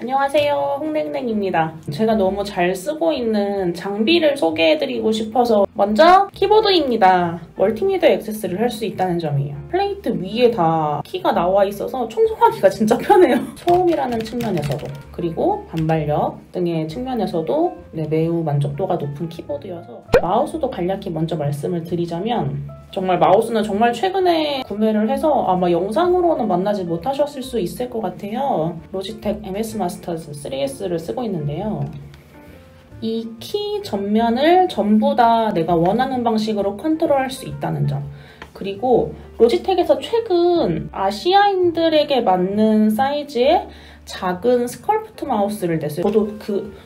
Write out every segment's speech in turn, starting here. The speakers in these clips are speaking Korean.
안녕하세요, 홍랭랭입니다. 제가 너무 잘 쓰고 있는 장비를 소개해드리고 싶어서 먼저 키보드입니다. 멀티미디어 액세스를 할 수 있다는 점이에요. 플레이트 위에 다 키가 나와 있어서 청소하기가 진짜 편해요. 소음이라는 측면에서도 그리고 반발력 등의 측면에서도 매우 만족도가 높은 키보드여서 마우스도 간략히 먼저 말씀을 드리자면 정말 마우스는 정말 최근에 구매를 해서 아마 영상으로는 만나지 못하셨을 수 있을 것 같아요. 로지텍 MS 마스터즈 3S를 쓰고 있는데요. 이 키 전면을 전부 다 내가 원하는 방식으로 컨트롤할 수 있다는 점, 그리고 로지텍에서 최근 아시아인들에게 맞는 사이즈의 작은 스컬프트 마우스를 냈어요. 저도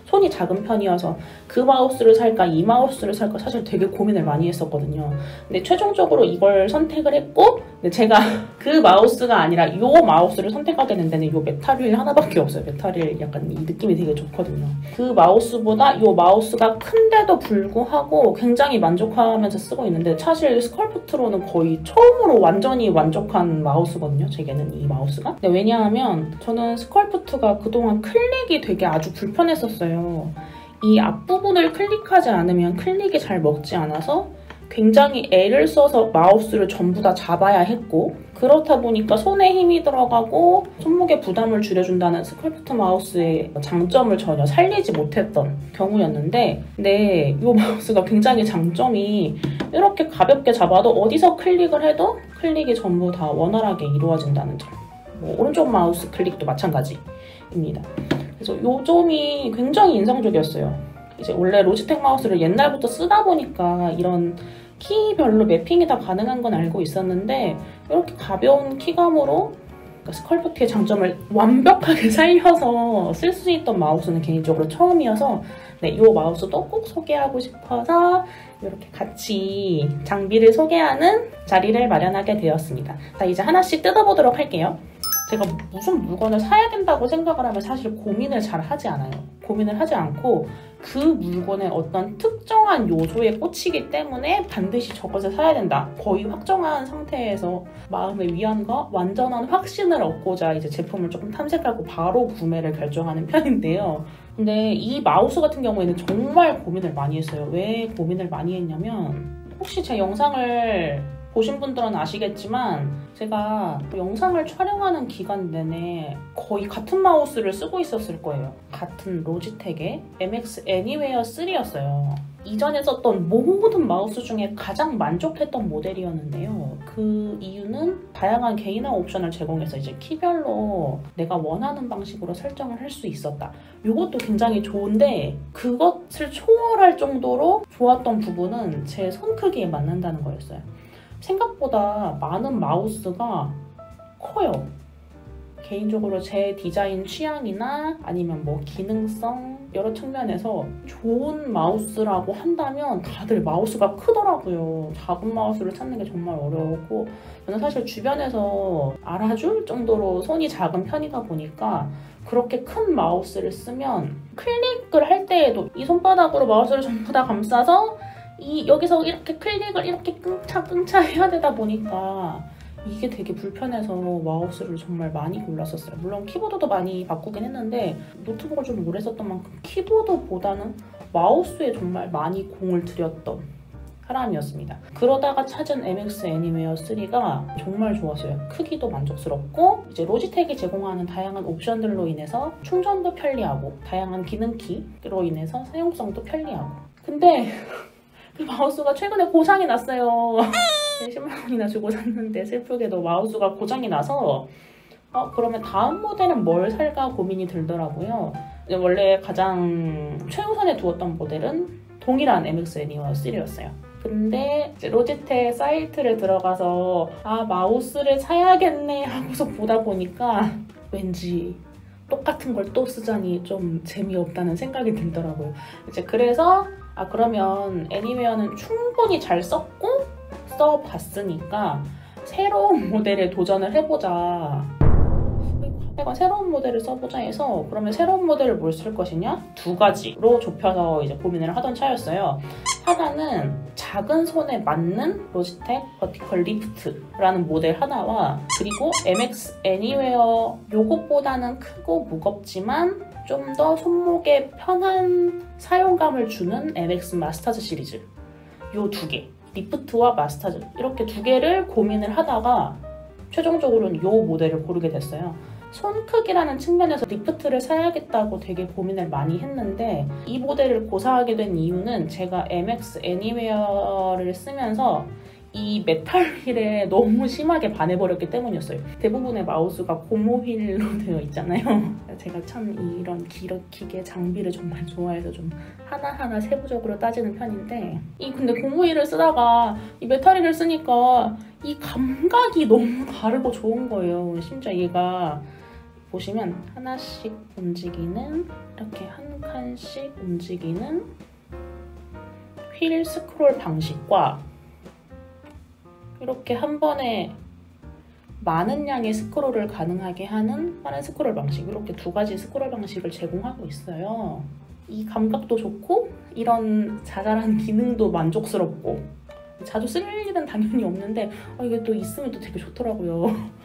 손이 작은 편이어서 그 마우스를 살까 이 마우스를 살까 사실 되게 고민을 많이 했었거든요. 근데 최종적으로 이걸 선택을 했고, 근데 제가 그 마우스가 아니라 이 마우스를 선택하게 된 데는 이 메탈 휠 하나밖에 없어요. 메탈 휠 약간 이 느낌이 되게 좋거든요. 그 마우스보다 이 마우스가 큰데도 불구하고 굉장히 만족하면서 쓰고 있는데, 사실 스컬프트로는 거의 처음으로 완전히 만족한 마우스거든요. 제게는 이 마우스가. 근데 왜냐하면 저는 스컬프트가 그동안 클릭이 되게 아주 불편했었어요. 이 앞부분을 클릭하지 않으면 클릭이 잘 먹지 않아서 굉장히 애를 써서 마우스를 전부 다 잡아야 했고, 그렇다 보니까 손에 힘이 들어가고 손목에 부담을 줄여준다는 스컬프트 마우스의 장점을 전혀 살리지 못했던 경우였는데, 근데 이 마우스가 굉장히 장점이 이렇게 가볍게 잡아도 어디서 클릭을 해도 클릭이 전부 다 원활하게 이루어진다는 점. 오른쪽 마우스 클릭도 마찬가지입니다. 그래서 이 점이 굉장히 인상적이었어요. 이제 원래 로지텍 마우스를 옛날부터 쓰다 보니까 이런 키별로 매핑이 다 가능한 건 알고 있었는데, 이렇게 가벼운 키감으로 스컬프트의 장점을 완벽하게 살려서 쓸 수 있던 마우스는 개인적으로 처음이어서 이 마우스도 꼭 소개하고 싶어서 이렇게 같이 장비를 소개하는 자리를 마련하게 되었습니다. 자, 이제 하나씩 뜯어보도록 할게요. 제가 무슨 물건을 사야 된다고 생각을 하면 사실 고민을 잘 하지 않아요. 고민을 하지 않고 그 물건의 어떤 특정한 요소에 꽂히기 때문에 반드시 저것을 사야 된다. 거의 확정한 상태에서 마음의 위안과 완전한 확신을 얻고자 이제 제품을 조금 탐색하고 바로 구매를 결정하는 편인데요. 근데 이 마우스 같은 경우에는 정말 고민을 많이 했어요. 왜 고민을 많이 했냐면, 혹시 제 영상을 보신 분들은 아시겠지만 제가 영상을 촬영하는 기간 내내 거의 같은 마우스를 쓰고 있었을 거예요. 같은 로지텍의 MX 애니웨어 3였어요. 이전에 썼던 모든 마우스 중에 가장 만족했던 모델이었는데요. 그 이유는 다양한 개인화 옵션을 제공해서 이제 키별로 내가 원하는 방식으로 설정을 할 수 있었다. 이것도 굉장히 좋은데, 그것을 초월할 정도로 좋았던 부분은 제 손 크기에 맞는다는 거였어요. 생각보다 많은 마우스가 커요. 개인적으로 제 디자인 취향이나 아니면 기능성 여러 측면에서 좋은 마우스라고 한다면 다들 마우스가 크더라고요. 작은 마우스를 찾는 게 정말 어려웠고, 저는 사실 주변에서 알아줄 정도로 손이 작은 편이다 보니까 그렇게 큰 마우스를 쓰면 클릭을 할 때에도 이 손바닥으로 마우스를 전부 다 감싸서 여기서 이렇게 클릭을 이렇게 끙차 해야 되다 보니까 이게 되게 불편해서 마우스를 정말 많이 골랐었어요. 물론 키보드도 많이 바꾸긴 했는데 노트북을 좀 오래 썼던 만큼 키보드보다는 마우스에 정말 많이 공을 들였던 사람이었습니다. 그러다가 찾은 MX 애니웨어 3가 정말 좋았어요. 크기도 만족스럽고, 이제 로지텍이 제공하는 다양한 옵션들로 인해서 충전도 편리하고, 다양한 기능키로 인해서 사용성도 편리하고. 근데 그 마우스가 최근에 고장이 났어요. 10만 원이나 주고 샀는데 슬프게도 마우스가 고장이 나서 그러면 다음 모델은 뭘 살까 고민이 들더라고요. 원래 가장 최우선에 두었던 모델은 동일한 MX 애니웨어 3였어요. 근데 이제 로지텍 사이트를 들어가서 마우스를 사야겠네 하고서 보다 보니까 왠지 똑같은 걸 또 쓰자니 좀 재미없다는 생각이 들더라고요. 이제 그래서 그러면 애니웨어는 충분히 잘 써봤으니까 새로운 모델에 도전을 해보자. 내가 새로운 모델을 써보자 해서, 그러면 새로운 모델을 뭘 쓸 것이냐? 두 가지로 좁혀서 이제 고민을 하던 차였어요. 하나는 작은 손에 맞는 로지텍 버티컬 리프트라는 모델 하나와 그리고 MX 애니웨어 요것보다는 크고 무겁지만 좀 더 손목에 편한 사용감을 주는 MX 마스타즈 시리즈 요 두 개, 리프트와 마스타즈 이렇게 두 개를 고민을 하다가 최종적으로는 요 모델을 고르게 됐어요. 손 크기라는 측면에서 리프트를 사야겠다고 되게 고민을 많이 했는데 이 모델을 고사하게 된 이유는 제가 MX 애니웨어를 쓰면서 이 메탈 휠에 너무 심하게 반해버렸기 때문이었어요. 대부분의 마우스가 고무 휠로 되어 있잖아요. 제가 참 이런 기계 장비를 정말 좋아해서 좀 하나하나 세부적으로 따지는 편인데 근데 고무 휠을 쓰다가 이 메탈 휠을 쓰니까 이 감각이 너무 다르고 좋은 거예요. 심지어 얘가 보시면 하나씩 움직이는 이렇게 한 칸씩 움직이는 휠 스크롤 방식과 이렇게 한 번에 많은 양의 스크롤을 가능하게 하는 빠른 스크롤 방식 이렇게 두 가지 스크롤 방식을 제공하고 있어요. 이 감각도 좋고 이런 자잘한 기능도 만족스럽고 자주 쓸 일은 당연히 없는데 이게 또 있으면 또 되게 좋더라고요.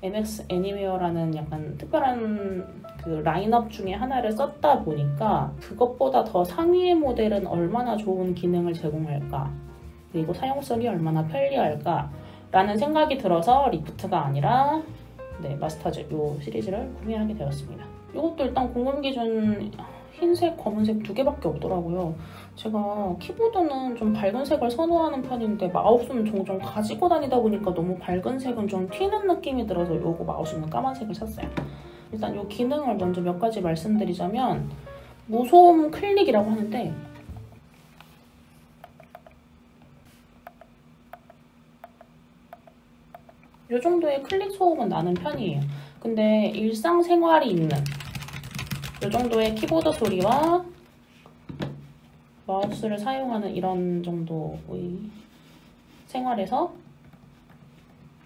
MX 애니웨어라는 약간 특별한 그 라인업 중에 하나를 썼다 보니까 그것보다 더 상위의 모델은 얼마나 좋은 기능을 제공할까 그리고 사용성이 얼마나 편리할까 라는 생각이 들어서 리프트가 아니라 마스타즈 요 시리즈를 구매하게 되었습니다. 이것도 일단 공급 기준 흰색, 검은색 두 개밖에 없더라고요. 제가 키보드는 좀 밝은 색을 선호하는 편인데 마우스는 종종 가지고 다니다 보니까 너무 밝은 색은 좀 튀는 느낌이 들어서 요거 마우스는 까만색을 샀어요. 일단 요 기능을 먼저 몇 가지 말씀드리자면 무소음 클릭이라고 하는데 요 정도의 클릭 소음은 나는 편이에요. 근데 일상생활이 있는 요 정도의 키보드 소리와 마우스를 사용하는 이런 정도의 생활에서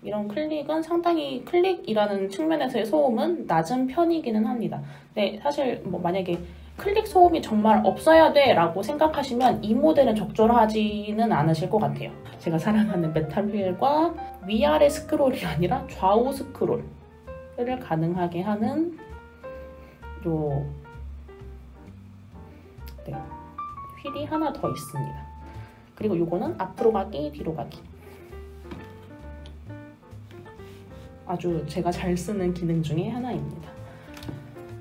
이런 클릭은 상당히 클릭이라는 측면에서의 소음은 낮은 편이기는 합니다. 네, 사실 만약에 클릭 소음이 정말 없어야 돼 라고 생각하시면 이 모델은 적절하지는 않으실 것 같아요. 제가 사랑하는 메탈 휠과 위아래 스크롤이 아니라 좌우 스크롤을 가능하게 하는 휠이 하나 더 있습니다. 그리고 요거는 앞으로 가기, 뒤로 가기. 아주 제가 잘 쓰는 기능 중에 하나입니다.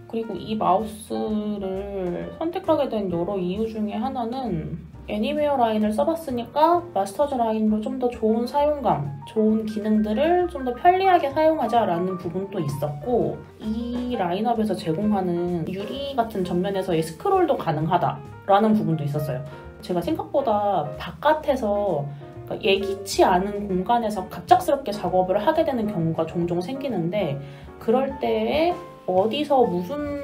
그리고 이 마우스를 선택하게 된 여러 이유 중에 하나는 애니웨어 라인을 써봤으니까 마스터즈 라인으로 좀 더 좋은 사용감, 좋은 기능들을 좀 더 편리하게 사용하자라는 부분도 있었고 이 라인업에서 제공하는 유리 같은 전면에서의 스크롤도 가능하다라는 부분도 있었어요. 제가 생각보다 바깥에서 예기치 않은 공간에서 갑작스럽게 작업을 하게 되는 경우가 종종 생기는데 그럴 때에 어디서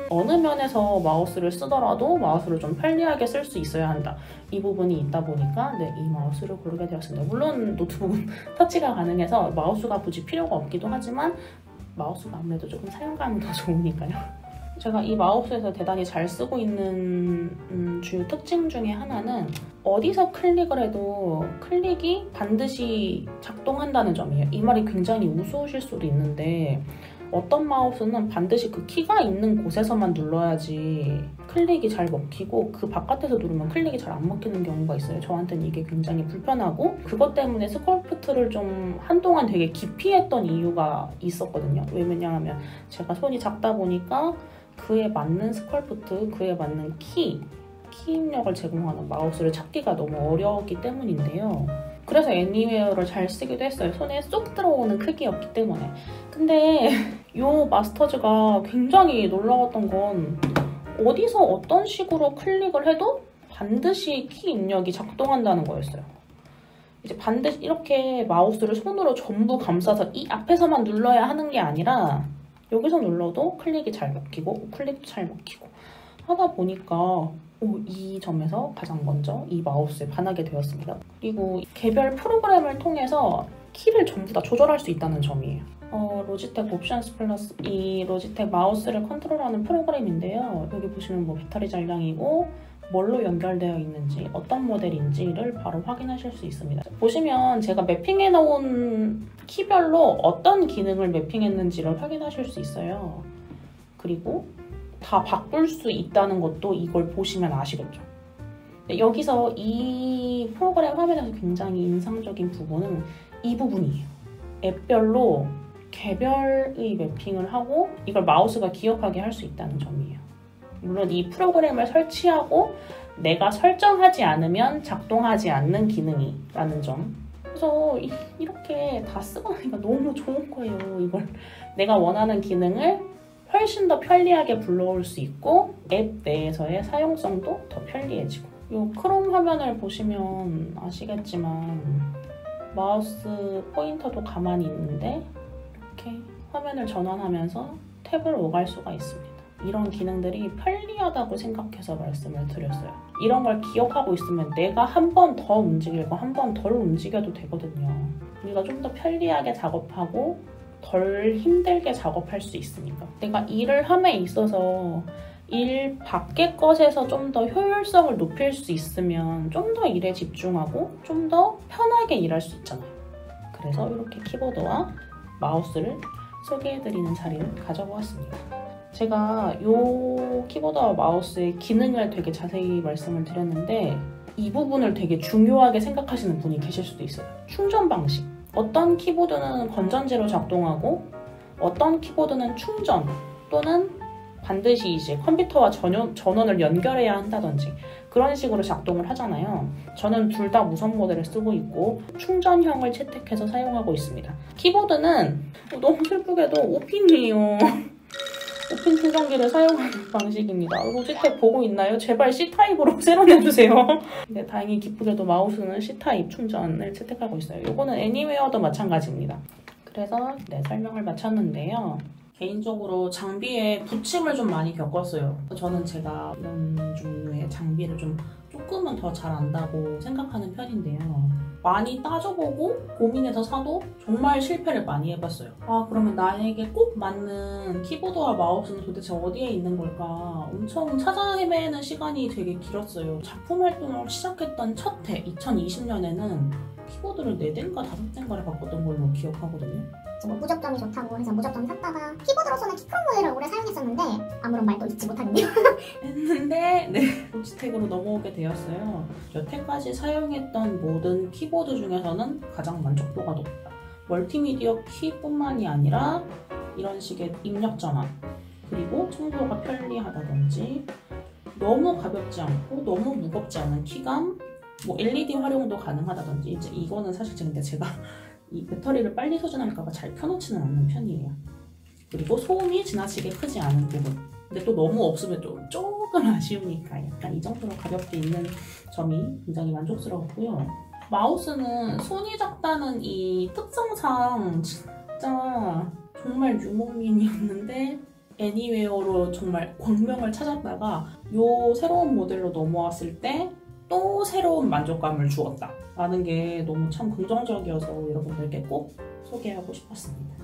어느 면에서 마우스를 쓰더라도 마우스를 좀 편리하게 쓸 수 있어야 한다. 이 부분이 있다 보니까 이 마우스를 고르게 되었습니다. 물론 노트북은 터치가 가능해서 마우스가 굳이 필요가 없기도 하지만 마우스가 아무래도 조금 사용감이 더 좋으니까요. 제가 이 마우스에서 대단히 잘 쓰고 있는 주요 특징 중에 하나는 어디서 클릭을 해도 클릭이 반드시 작동한다는 점이에요. 이 말이 굉장히 우스우실 수도 있는데 어떤 마우스는 반드시 그 키가 있는 곳에서만 눌러야지 클릭이 잘 먹히고 그 바깥에서 누르면 클릭이 잘 안 먹히는 경우가 있어요. 저한테는 이게 굉장히 불편하고 그것 때문에 스컬프트를 좀 한동안 되게 기피 했던 이유가 있었거든요. 왜냐하면 제가 손이 작다 보니까 그에 맞는 스컬프트, 그에 맞는 키 입력을 제공하는 마우스를 찾기가 너무 어려웠기 때문인데요. 그래서 애니웨어를 잘 쓰기도 했어요. 손에 쏙 들어오는 크기였기 때문에. 근데 이 마스터즈가 굉장히 놀라웠던 건 어디서 어떤 식으로 클릭을 해도 반드시 키 입력이 작동한다는 거였어요. 이제 반드시 이렇게 마우스를 손으로 전부 감싸서 이 앞에서만 눌러야 하는 게 아니라 여기서 눌러도 클릭이 잘 먹히고 클릭도 잘 먹히고 하다 보니까 이 점에서 가장 먼저 이 마우스에 반하게 되었습니다. 그리고 개별 프로그램을 통해서 키를 전부 다 조절할 수 있다는 점이에요. 로지텍 옵션스 플러스 이 로지텍 마우스를 컨트롤하는 프로그램인데요. 여기 보시면 배터리 잔량이고 뭘로 연결되어 있는지, 어떤 모델인지를 바로 확인하실 수 있습니다. 보시면 제가 매핑해 놓은 키별로 어떤 기능을 매핑했는지를 확인하실 수 있어요. 그리고 다 바꿀 수 있다는 것도 이걸 보시면 아시겠죠? 여기서 이 프로그램 화면에서 굉장히 인상적인 부분은 이 부분이에요. 앱별로 개별의 매핑을 하고 이걸 마우스가 기억하게 할 수 있다는 점이에요. 물론 이 프로그램을 설치하고 내가 설정하지 않으면 작동하지 않는 기능이라는 점. 그래서 이렇게 다 쓰고 나니까 너무 좋은 거예요. 이걸 내가 원하는 기능을 훨씬 더 편리하게 불러올 수 있고 앱 내에서의 사용성도 더 편리해지고. 이 크롬 화면을 보시면 아시겠지만 마우스 포인터도 가만히 있는데 이렇게 화면을 전환하면서 탭을 오갈 수가 있습니다. 이런 기능들이 편리하다고 생각해서 말씀을 드렸어요. 이런 걸 기억하고 있으면 내가 한 번 더 움직이고 한 번 덜 움직여도 되거든요. 우리가 좀 더 편리하게 작업하고 덜 힘들게 작업할 수 있으니까. 내가 일을 함에 있어서 일 밖의 것에서 좀 더 효율성을 높일 수 있으면 좀 더 일에 집중하고 좀 더 편하게 일할 수 있잖아요. 그래서 이렇게 키보드와 마우스를 소개해드리는 자리를 가져보았습니다. 제가 이 키보드와 마우스의 기능을 되게 자세히 말씀을 드렸는데 이 부분을 되게 중요하게 생각하시는 분이 계실 수도 있어요. 충전 방식. 어떤 키보드는 건전지로 작동하고 어떤 키보드는 충전 또는 반드시 이제 컴퓨터와 전원을 연결해야 한다든지 그런 식으로 작동을 하잖아요. 저는 둘 다 무선 모델을 쓰고 있고 충전형을 채택해서 사용하고 있습니다. 키보드는 너무 슬프게도 5핀이에요. 5핀 충전기를 사용하는 방식입니다. 로지텍 보고 있나요? 제발 C타입으로 새로 내주세요. 근데 다행히 기쁘게도 마우스는 C타입 충전을 채택하고 있어요. 이거는 애니웨어도 마찬가지입니다. 그래서 설명을 마쳤는데요. 개인적으로 장비에 부침을 좀 많이 겪었어요. 저는 제가 이런 종류의 장비를 조금은 더 잘 안다고 생각하는 편인데요. 많이 따져보고 고민해서 사도 정말 실패를 많이 해봤어요. 그러면 나에게 꼭 맞는 키보드와 마우스는 도대체 어디에 있는 걸까? 엄청 찾아 헤매는 시간이 되게 길었어요. 작품 활동을 시작했던 첫 해, 2020년에는 키보드를 4대인가 5대인가를 바꿨던 걸로 기억하거든요. 무접점이 좋다고 해서 무접점 샀다가 키보드로서는 키크롬 모델을 오래 사용했었는데 아무런 말도 잊지 못하는데요. 했는데 로지텍으로 넘어오게 되었어요. 여태까지 사용했던 모든 키보드 중에서는 가장 만족도가 높다. 멀티미디어 키뿐만이 아니라 이런 식의 입력 전환 그리고 청소가 편리하다든지 너무 가볍지 않고 너무 무겁지 않은 키감 LED 활용도 가능하다든지 이제 이거는 사실 근데 제가 이 배터리를 빨리 소진할까봐 잘 켜놓지는 않는 편이에요. 그리고 소음이 지나치게 크지 않은 부분. 근데 또 너무 없으면 조금 아쉬우니까 약간 이 정도로 가볍게 있는 점이 굉장히 만족스러웠고요. 마우스는 손이 작다는 이 특성상 진짜 정말 유목민이었는데 애니웨어로 정말 광명을 찾았다가 이 새로운 모델로 넘어왔을 때 또 새로운 만족감을 주었다 라는 게 너무 참 긍정적이어서 여러분들께 꼭 소개하고 싶었습니다.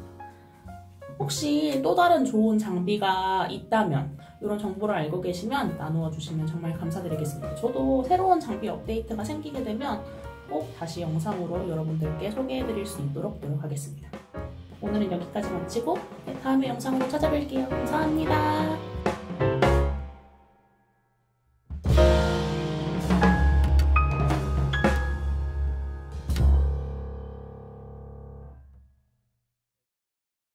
혹시 또 다른 좋은 장비가 있다면 이런 정보를 알고 계시면 나누어 주시면 정말 감사드리겠습니다. 저도 새로운 장비 업데이트가 생기게 되면 꼭 다시 영상으로 여러분들께 소개해드릴 수 있도록 노력하겠습니다. 오늘은 여기까지 마치고 다음에 영상으로 찾아뵐게요. 감사합니다.